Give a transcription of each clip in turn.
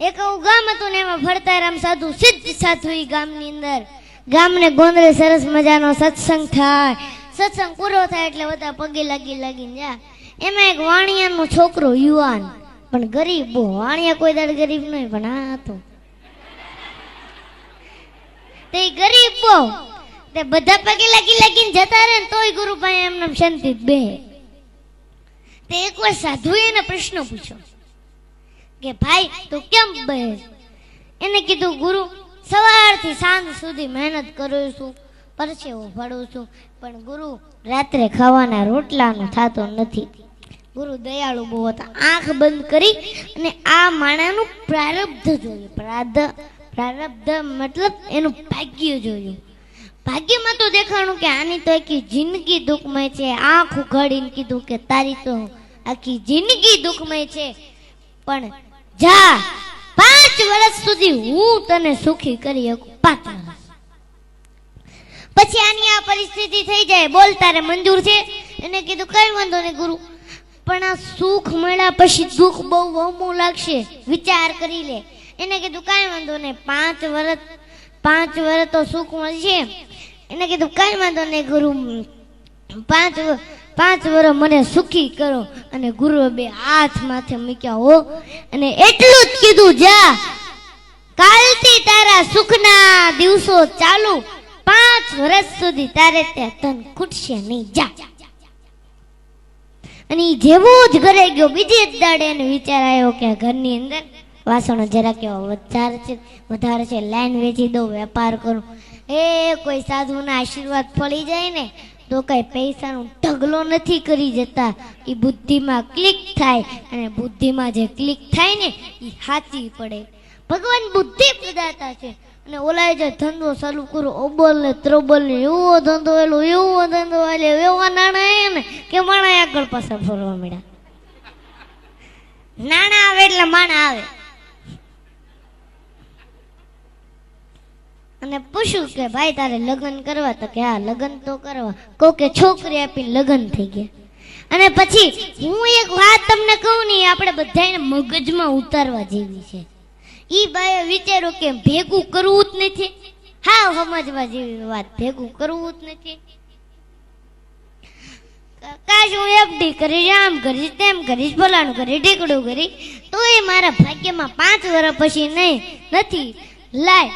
એક એવું ગામ હતું ને એમાં ભરતારામ સાધુ સિદ્ધ સાધુ એ ગામની અંદર ગામને ગોંદરે સરસ મજાનો સત્સંગ થાય. સત્સંગ પૂરો થાય એટલે બધા પગે લાગીને જા. એમાં એક વાણિયાનો છોકરો યુવાન પણ ગરીબ, બહુ વાણિયા કોઈ દાડ ગરીબ નહીં પણ આ હતો તે ગરીબ બહુ. તે બધા પગે લાગીને જતા રહે ને તોય ગુરુભાઈ એમને શાંતિ બે. તે એકવાર સાધુએ એને પ્રશ્ન પૂછ્યો કે ભાઈ તું કેમ બે? એને કીધું ગુરુ સવારથી સાંજ સુધી મહેનત કરું છું, પરસેવો ફાડું છું, પણ ગુરુ રાત્રે ખાવાના રોટલાનો થતો નથી. ગુરુ દયાળુ બહુ હતા. આંખ બંધ કરી અને આ માણાનું પ્રારબ્ધ જોયું. પ્રારબ્ધ મતલબ એનું ભાગ્ય જોયું. ભાગ્યમાં તો દેખાણું કે આની તો આખી જિંદગી દુઃખમય છે. આંખ ઉઘાડીને કીધું કે તારી તો આખી જિંદગી દુઃખમય છે, પણ જા 5 વર્ષ સુધી હું તને સુખી કરી શકું. 5 વર્ષ પછી આની આ પરિસ્થિતિ થઈ જાય. બોલ તારે મંજૂર છે? એને કીધું કઈ વાંધો નહીં ગુરુ, પણ આ સુખ મળ્યા પછી દુઃખ બહુ વહમું લાગશે, વિચાર કરી લે. એને કીધું કઈ વાંધો નહીં, 5 વર્ષ તો સુખ મળશે. એને કીધું કઈ વાંધો નહીં ગુરુ, 5 વર્ષ મને સુખી કરો. અને ગુરુએ 2 હાથ માથે મૂક્યા હો અને એટલું જ કીધું જા કાલથી તારા સુખના દિવસો ચાલુ, 5 વર્ષ સુધી તારે ત્યાં તન ખૂટશે નહીં, જા. અને જેવો જ ઘરે ગયો બીજે જ દાડે એને વિચાર આવ્યો કે ઘરની અંદર વાસણો જરા કેવા વધારે છે, લાઈન વેચી દઉં, વેપાર કરું. કોઈ સાધુના આશીર્વાદ ફળી જાય ને તો કઈ પૈસાનો ઢગલો નથી કરી જતા. એ બુદ્ધિમાં ક્લિક થાય અને બુદ્ધિમાં જે ક્લિક થાય ને એ સાચી પડે. ભગવાન બુદ્ધિ પ્રદાતા છે. અને ઓલાય જે ધંધો ચાલુ કરો ઓબલ ને ત્રોબલ ને એવો ધંધો એવા નાણાં ને કે માણા આગળ પાછળ ફરવા મળ્યા. નાણાં આવે એટલે માણા આવે. અને પૂછ્યું કે ભાઈ તારે લગ્ન કરવા? તો કે હા લગ્ન તો કરવા. કહું કે છોકરી આપીને લગ્ન થઈ ગયા. અને પછી હું એક વાત તમને કહું ને, આપણે બધાને મગજમાં ઉતારવા જેવી છે. ઈ બાએ વિચાર્યું કે ભેગું કરવું જ નથી. હા સમજવા જેવી વાત, ભેગું કરવું જ નથી. કાશ હું એફડી કરીશ, આમ કરીશ, તેમ કરીશ, ફલાણું કરીશ, ઢીકડું કરીશ, તો એ મારા ભાગ્યમાં 5 વર્ષ પછી નથી. લાય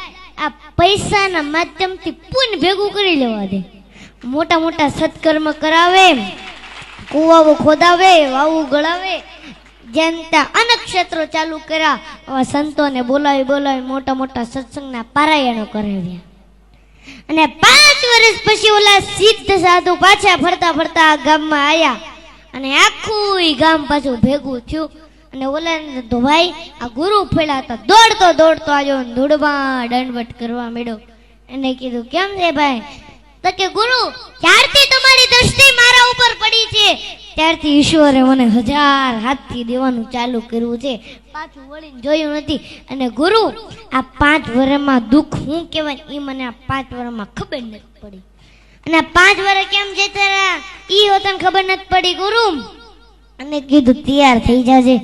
આ પૈસાના માધ્યમથી પુણ્ય ભેગું કરી લેવા દે. મોટા મોટા સત્કર્મ કરાવે, કુવાઓ ખોદાવે, વાવું ગળાવે, જનતા અનેક ક્ષેત્રો ચાલુ કર્યા. સંતોને બોલાવી મોટા મોટા સત્સંગના પારાયણો કરાવ્યા. અને 5 વર્ષ પછી ઓલા સિદ્ધ સાધુ પાછા ફરતા ગામમાં આવ્યા. અને આખું ગામ પાછું ભેગું થયું. અને ઓલા તો ભાઈ આ ગુરુ ફેલા હતા, દોડતો આવ્યો, ધૂળમાં દંડવટ કરવા માંડ્યો. એને કીધું કેમ છે ભાઈ? તો કે ગુરુ જ્યારથી તમારી દ્રષ્ટિ મારા ઉપર પડી છે ત્યારથી ઈશ્વરે મને 1000 હાથથી દેવાનું ચાલુ કર્યું છે, પાછું વળીને જોયું નથી. અને ગુરુ આ 5 વર્ષમાં દુઃખ શું કહેવાય એ મને આ 5 વર્ષમાં ખબર નથી પડી. અને 5 વર્ષ કેમ જતા રહ્યા ઈ હોતને ખબર નથી પડી ગુરુ. અને કીધું તૈયાર થઈ જાજે,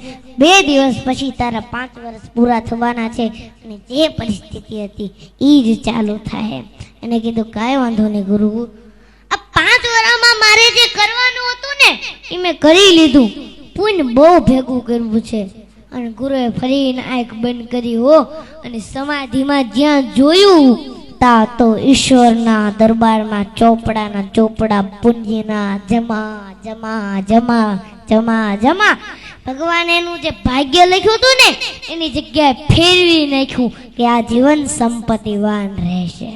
2 દિવસ પછી તારા 5 વર્ષ પૂરા થવાના છે અને જે પરિસ્થિતિ હતી એ જ ચાલુ થાય. એને કીધું કાંઈ વાંધો નહીં ગુરુ, આ 5 વર્ષમાં મારે જે કરવાનું હતું ને એ મેં કરી લીધું, પુણ્ય બહુ ભેગું કરવું છે. અને ગુરુએ ફરીને આંખ બંધ કરી હો અને સમાધિમાં જ્યાં જોયું તા તો ઈશ્વરના દરબારમાં ચોપડા પુણ્યના જમા જમા જમા જમા જમા. ભગવાન એનું જે ભાગ્ય લખ્યું હતું ને એની જગ્યાએ ફેરવી નાખ્યું કે આ જીવન સંપત્તિવાન રહેશે.